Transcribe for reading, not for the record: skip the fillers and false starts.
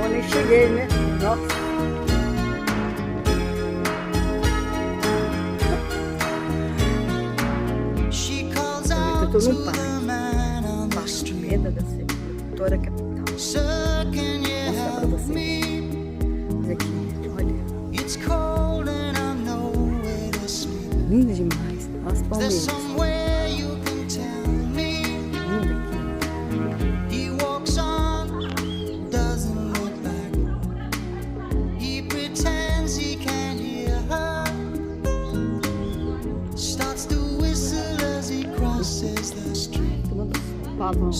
bom, nem cheguei, né? Nossa. Eu tô num parque Pimenta da Cebola, capital. Vou mostrar pra vocês. Olha aqui, olha. Lindo demais. Olha as palmeiras. Lindo aqui. Tomando pavão.